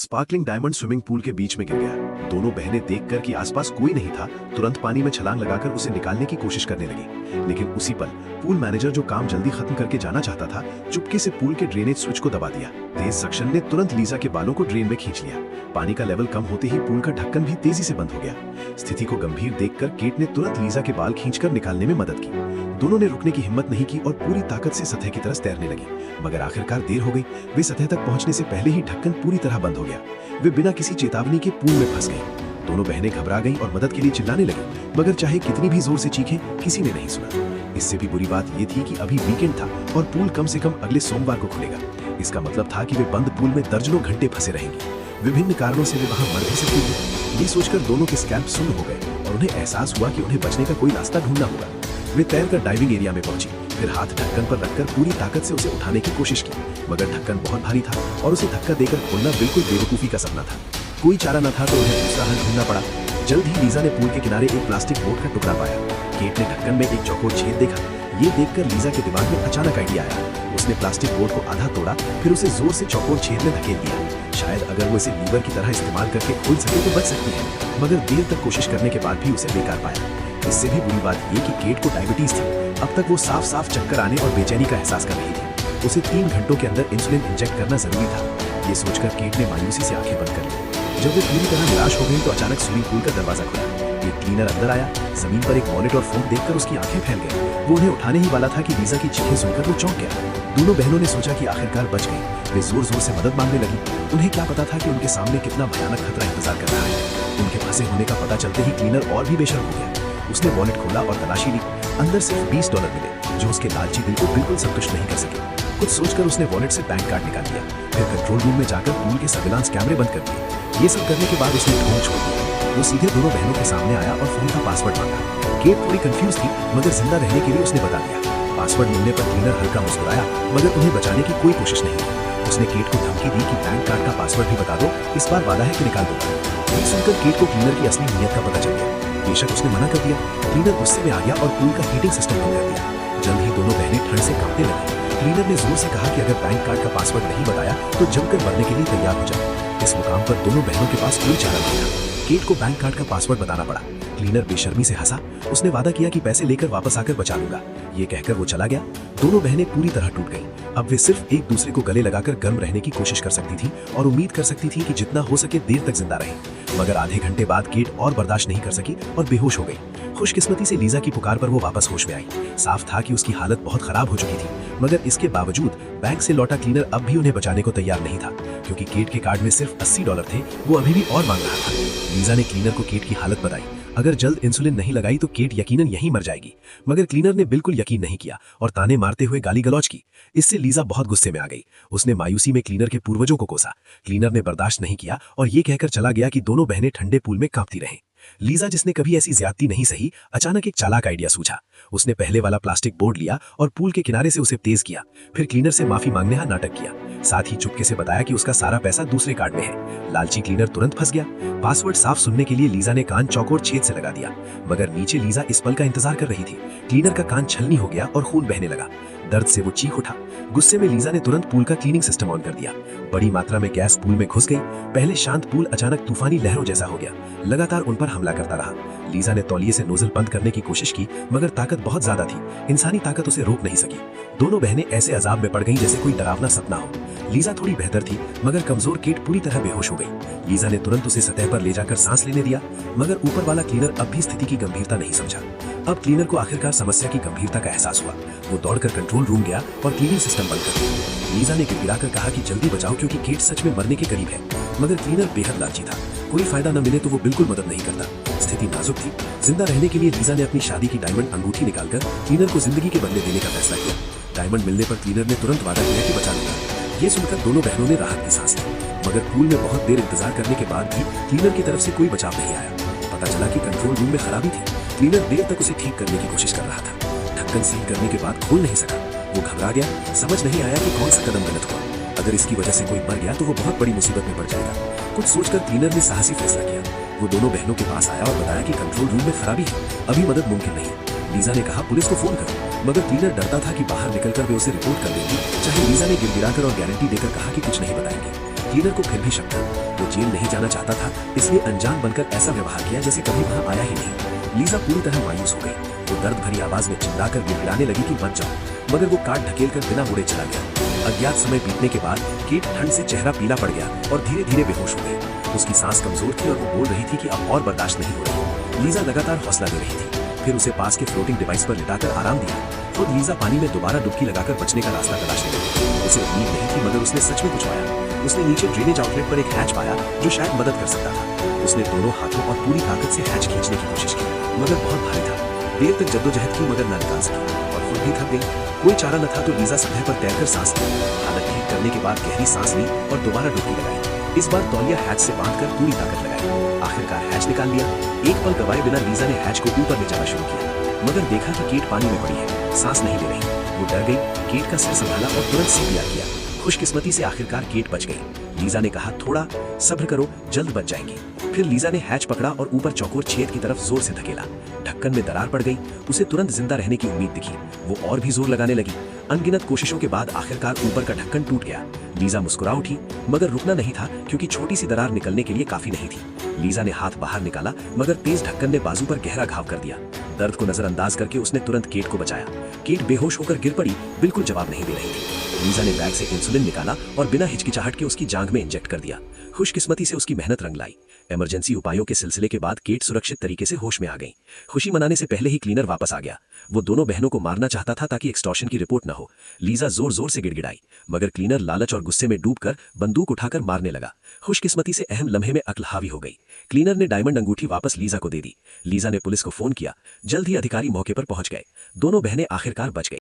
Sparkling diamond swimming pool के बीच में गिर गया। दोनों बहनें देखकर कि आसपास कोई नहीं था, तुरंत पानी में छलांग लगाकर उसे निकालने की कोशिश करने लगी। लेकिन उसी पल पूल मैनेजर, जो काम जल्दी खत्म करके जाना चाहता था, चुपके से पूल के ड्रेनेज स्विच को दबा दिया। तेज सक्शन ने तुरंत लीजा के बालों को ड्रेन में खींच लिया। पानी का लेवल कम होते ही पूल का ढक्कन भी तेजी से बंद हो गया। स्थिति को गंभीर देखकर केट ने तुरंत लीजा के बाल खींचकर निकालने में मदद की। दोनों ने रुकने की हिम्मत नहीं की और पूरी ताकत से सतह की तरफ तैरने लगी, मगर आखिरकार देर हो गई। वे सतह तक पहुंचने से पहले ही ढक्कन पूरी तरह बंद हो गया। वे बिना किसी चेतावनी के पूल में फंस गए। दोनों बहनें घबरा गईं और मदद के लिए चिल्लाने लगी, मगर चाहे कितनी भी जोर से चीखें, किसी ने नहीं सुना। इससे भी बुरी बात यह थी कि अभी वीकेंड था और पूल कम से कम अगले सोमवार को खुलेगा। इसका मतलब था कि वे बंद पूल में दर्जनों घंटे फंसे रहेंगे। विभिन्न कारणों से वे वहां मर भी सकते थे। ये सोचकर दोनों के स्कैल्प सुन्न हो गए और उन्हें एहसास हुआ कि उन्हें बचने का कोई रास्ता ढूंढना होगा। वे तैरकर डाइविंग एरिया में पहुंची, फिर हाथ ढक्कन पर रखकर पूरी ताकत से उसे उठाने की कोशिश की, मगर ढक्कन बहुत भारी था और उसे धक्का देकर खोलना बिल्कुल बेवकूफी का सपना था। कोई चारा न था तो उन्हें दूसरा हल ढूंढना पड़ा। जल्द ही लीजा ने पूल के किनारे एक प्लास्टिक बोर्ड का टुकड़ा पाया। केट ने ढक्कन में एक चौकोर छेद देखा। ये देखकर लीजा के दिमाग में अचानक आइडिया आया। उसने प्लास्टिक बोर्ड को आधा तोड़ा, फिर उसे जोर से चौकोर छेद में धकेल दिया। शायद अगर वो इसे लीवर की तरह इस्तेमाल करके खोल सके तो बच सकती है, मगर देर तक कोशिश करने के बाद भी उसे बेकार पाया। इससे भी बुरी बात ये कि केट को डायबिटीज थी। अब तक वो साफ साफ चक्कर आने और बेचैनी का एहसास कर रही थी। उसे 3 घंटों के अंदर इंसुलिन इंजेक्ट करना जरूरी था। ये सोचकर केट ने मायूसी से आंखें बंद कर ली। जब वे पूरी तरह निराश हो गई तो अचानक स्विमिंग पूल का दरवाजा खुला। एक क्लीनर अंदर आया। जमीन पर एक वॉलेट और फोन देखकर उसकी आंखें फैल गई। वो उन्हें उठाने ही वाला था कि लीजा की चीखें सुनकर वो चौंक गया। दोनों बहनों ने सोचा कि आखिरकार बच गई। वे जोर जोर से मदद मांगने लगी। उन्हें क्या पता था कि उनके सामने कितना भयानक खतरा इंतजार कर रहा है। उनके फंसे होने का पता चलते ही क्लीनर और भी बेशर्म हो गया। उसने वॉलेट खोला और तलाशी ली। अंदर सिर्फ $20 मिले, जो उसके लालची दिल को बिल्कुल संतुष्ट नहीं कर सके। कुछ सोचकर उसने वॉलेट से बैंक कार्ड निकाल लिया, फिर कंट्रोल रूम में जाकर पूल के सर्विलांस कैमरे बंद कर दिए। ये सब करने के बाद उसने ढूंढ छोड़ दिया। वो सीधे दोनों बहनों के सामने आया और फोन का पासवर्ड मांगा। केट थोड़ी कंफ्यूज थी, मगर जिंदा रहने के लिए उसने बता दिया। पासवर्ड मिलने पर क्लीनर हल्का मुस्कुराया, मगर उन्हें बचाने की कोई कोशिश नहीं की। उसने केट को धमकी दी कि बैंक कार्ड का पासवर्ड भी बता दो, इस बार वादा है कि निकाल दूंगा। ये सुनकर केट को क्लीनर की असली नीयत का पता चल गया। बेशक उसने मना कर दिया। क्लीनर गुस्से में आ गया और पूल का हीटिंग सिस्टम बंद कर दिया। जल्द ही दोनों बहनें ठंड से कांपने लगी। क्लीनर ने जोर से कहा कि अगर बैंक कार्ड का पासवर्ड नहीं बताया तो जमकर मरने के लिए तैयार हो जाए। इस मुकाम पर दोनों बहनों के पास कोई चारा नहीं था। केट को बैंक कार्ड का पासवर्ड बताना पड़ा। क्लीनर बेशर्मी से हंसा। उसने वादा किया कि पैसे लेकर वापस आकर बचा लूंगा। ये कहकर वो चला गया। दोनों बहनें पूरी तरह टूट गईं। अब वे सिर्फ एक दूसरे को गले लगाकर गर्म रहने की कोशिश कर सकती थी और उम्मीद कर सकती थी कि जितना हो सके देर तक जिंदा रहें। मगर आधे घंटे बाद केट और बर्दाश्त नहीं कर सकी और बेहोश हो गई। खुशकिस्मती से लीजा की पुकार पर वो वापस होश में आई। साफ था कि उसकी हालत बहुत खराब हो चुकी थी, मगर इसके बावजूद बैंक से लौटा क्लीनर अब भी उन्हें बचाने को तैयार नहीं था, क्योंकि केट के कार्ड में सिर्फ $80 थे। वो अभी भी और मांग रहा था। लीजा ने क्लीनर को केट की हालत बताई। अगर जल्द इंसुलिन नहीं लगाई तो केट यकीनन यहीं मर जाएगी, मगर क्लीनर ने बिल्कुल यकीन नहीं किया और ताने मारते हुए गाली गलौज की। इससे लीजा बहुत गुस्से में आ गई। उसने मायूसी में क्लीनर के पूर्वजों को कोसा। क्लीनर ने बर्दाश्त नहीं किया और ये कहकर चला गया कि दोनों बहनें ठंडे पूल में कांपती रहें। लीजा, जिसने कभी ऐसी ज्यादती नहीं सही, अचानक एक चालाक आइडिया सूझा। उसने पहले वाला प्लास्टिक बोर्ड लिया और पूल के किनारे से उसे तेज किया। फिर क्लीनर से माफी मांगने का नाटक किया। साथ ही चुपके से बताया कि उसका सारा पैसा दूसरे कार्ड में है। लालची क्लीनर तुरंत फंस गया। पासवर्ड साफ सुनने के लिए लीजा ने कान चौकोर छेद से लगा दिया, मगर नीचे लीजा इस पल का इंतजार कर रही थी। क्लीनर का कान छलनी हो गया और खून बहने लगा। दर्द से वो चीख उठा। गुस्से में लीजा ने तुरंत पूल का क्लीनिंग सिस्टम ऑन कर दिया। बड़ी मात्रा में गैस पूल में घुस गई। पहले शांत पूल अचानक तूफानी लहरों जैसा हो गया। लगातार उन पर हमला करता रहा। लीजा ने तौलिए से नोजल बंद करने की कोशिश की, मगर ताकत बहुत ज्यादा थी। इंसानी ताकत उसे रोक नहीं सकी। दोनों बहनें ऐसे अजाब में पड़ गईं जैसे कोई डरावना सपना हो। लीजा थोड़ी बेहतर थी, मगर कमजोर केट पूरी तरह बेहोश हो गई। लीजा ने तुरंत उसे सतह पर ले जाकर सांस लेने दिया, मगर ऊपर वाला क्लीनर अब भी स्थिति की गंभीरता नहीं समझा। अब क्लीनर को आखिरकार समस्या की गंभीरता का एहसास हुआ। वो दौड़कर कंट्रोल रूम गया और क्लीनिंग सिस्टम बंद कर दिया। लीजा ने गिड़गिड़ाकर कहा कि जल्दी बचाओ, क्योंकि केट सच में मरने के करीब है। मगर क्लीनर बेहद लालची था। कोई फायदा न मिले तो वो बिल्कुल मदद नहीं करता। स्थिति नाजुक थी। जिंदा रहने के लिए लीजा ने अपनी शादी की डायमंड अंगूठी निकालकर क्लीनर को जिंदगी के बदले देने का फैसला किया। डायमंड मिलने पर क्लीनर ने तुरंत वादा किया कि बचा लूंगा। ये सुनकर दोनों बहनों ने राहत की सांस ली, मगर पूल में बहुत देर इंतजार करने के बाद भी क्लीनर की तरफ से कोई बचाव नहीं आया। पता चला कि कंट्रोल रूम में खराबी थी। क्लीनर देर तक उसे ठीक करने की कोशिश कर रहा था। ढक्कन सील करने के बाद खोल नहीं सका। वो घबरा गया। समझ नहीं आया कि कौन सा कदम गलत हुआ। अगर इसकी वजह से कोई मर गया तो वो बहुत बड़ी मुसीबत में पड़ जाएगा। कुछ सोचकर क्लीनर ने साहसी फैसला किया। वो दोनों बहनों के पास आया और बताया कि कंट्रोल रूम में खराबी है, अभी मदद मुमकिन नहीं। लीजा ने कहा पुलिस को फोन करो, मगर क्लीनर डरता था कि बाहर निकलकर वे उसे रिपोर्ट कर देंगी। चाहे लीजा ने गिड़गिड़ाकर और गारंटी देकर कहा कि कुछ नहीं बताएंगे। क्लीनर को फिर भी शक था। वो जेल नहीं जाना चाहता था, इसलिए अनजान बनकर ऐसा व्यवहार किया जैसे कभी वहां आया ही नहीं। लीजा पूरी तरह मायूस हो गई। वो दर्द भरी आवाज में चिल्लाकर गिड़गिड़ाने लगी कि मत जाओ, मगर वो काट ढकेल कर बिना मुड़े चला गया। अज्ञात समय बीतने के बाद केट ठंड से चेहरा पीला पड़ गया और धीरे धीरे बेहोश हो गई। उसकी सांस कमजोर थी और वो बोल रही थी कि अब और बर्दाश्त नहीं हो रही। लीजा लगातार हौसला दे रही थी, फिर उसे पास के फ्लोटिंग डिवाइस पर लिटाकर आराम दिया। खुद लीजा पानी में दोबारा डुबकी लगाकर बचने का रास्ता तलाशने लगी। उसे उम्मीद नहीं थी, मगर उसने सच में कुछ पाया। उसने नीचे ड्रेनेज आउटलेट पर एक हैच पाया जो शायद मदद कर सकता था। उसने दोनों हाथों और पूरी ताकत से हैच खींचने की कोशिश की, मगर बहुत भारी था। देर तक जद्दोजहद की, मगर न निकाल सकी और खुद भी थक गई। कोई चारा न था तो लीजा सतह पर तैरकर सांस ली। हालत ठीक करने के बाद गहरी सांस ली और दोबारा डुबकी लगाई। इस बार तौलिया हैच से बांधकर पूरी ताकत लगाई। आखिरकार हैच निकाल लिया। एक पल गवाए बिना लीजा ने हैच को ऊपर ले जाना शुरू किया, मगर देखा कि केट पानी में पड़ी है, सांस नहीं ले रही। वो डर गई, केट का सिर संभाला और तुरंत सीपीआर किया। खुशकिस्मती से आखिरकार केट बच गई। लीजा ने कहा, थोड़ा सब्र करो, जल्द बच जाएंगी। फिर लीजा ने हैच पकड़ा और ऊपर चौकोर छेद की तरफ जोर से धकेला। ढक्कन में दरार पड़ गई। उसे तुरंत जिंदा रहने की उम्मीद दिखी। वो और भी जोर लगाने लगी। अनगिनत कोशिशों के बाद आखिरकार ऊपर का ढक्कन टूट गया। लीजा मुस्कुरा उठी, मगर रुकना नहीं था क्योंकि छोटी सी दरार निकलने के लिए काफी नहीं थी। लीजा ने हाथ बाहर निकाला, मगर तेज ढक्कन ने बाजू पर गहरा घाव कर दिया। दर्द को नजरअंदाज करके उसने तुरंत केट को बचाया। केट बेहोश होकर गिर पड़ी, बिल्कुल जवाब नहीं दे रही थी। लीजा ने बैग से इंसुलिन निकाला और बिना हिचकिचाहट के उसकी जांघ में इंजेक्ट कर दिया। खुशकिस्मती से उसकी मेहनत रंग लाई। इमरजेंसी उपायों के सिलसिले के बाद केट सुरक्षित तरीके से होश में आ गई। खुशी मनाने से पहले ही क्लीनर वापस आ गया। वो दोनों बहनों को मारना चाहता था ताकि एक्सटॉर्शन की रिपोर्ट न हो। लीजा जोर जोर से गिड़गिड़ाई, मगर क्लीनर लालच और गुस्से में डूबकर बंदूक उठाकर मारने लगा। खुशकिस्मती से अहम लम्हे में अक्ल हावी हो गई। क्लीनर ने डायमंड अंगूठी वापस लीजा को दे दी। लीजा ने पुलिस को फोन किया। जल्द ही अधिकारी मौके पर पहुंच गए। दोनों बहनें आखिरकार बच गई।